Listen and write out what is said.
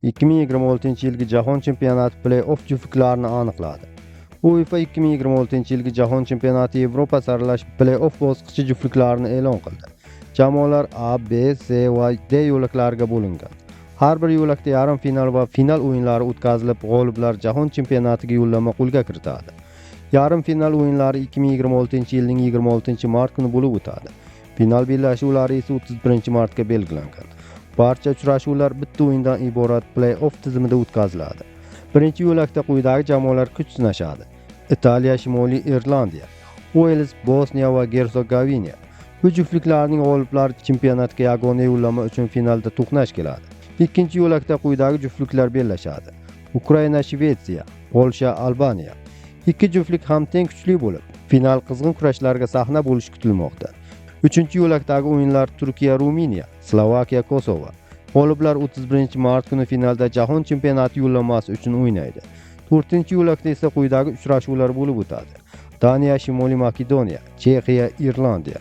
2026-yilgi Jahon chempionati play-off juftliklarini aniqladi. UEFA 2026-yilgi Jahon chempionati Yevropa saralash play-off bosqichi juftliklarini e'lon qildi. Jamoalar A, B, C va D yo'laklariga bo'lingan. Har bir yo'lakda yarim final va final o'yinlari o'tkazilib, g'oliblar Jahon chempionatiga yo'llanma qo'lga kiritadi. Yarim final o'yinlari 2026-yilning 26-mart kuni bo'lib o'tadi. Final bellashuvlari esa 31-martga belgilangan. Barcha uchrashuvlar bitta o'yindan iborat play-off tizimida o'tkaziladi. Birinchi yo'lakda quyidagi jamoalar kuch sinashadi. Italiya, Shimoliy Irlandiya, Uels, Bosniya va Gerzegovina. Bu juftliklarning g'oliblari chempionatga yagona yo'llanma uchun finalda to'qnash keladi. Ikkinchi yo'lakda quyidagi juftliklar bellashadi. Ukraina, Shvetsiya, Polsha, Albaniya. Ikki juftlik ham teng kuchli bo'lib, final qizg'in kurashlarga sahna bo'lishi kutilmoqda. Uchinchi yo'lakdagi o'yinlar Turkiya, Ruminiya, Slovakiya, Kosovo. G'oliblar 31-mart kuni finalda Jahon chempionati yo'llanmasi uchun o'ynaydi. 4-yo'lakda esa quyidagi uchrashuvlar bo'lib o'tadi. Daniya, Shimoliy Makedoniya, Chexiya, Irlandiya.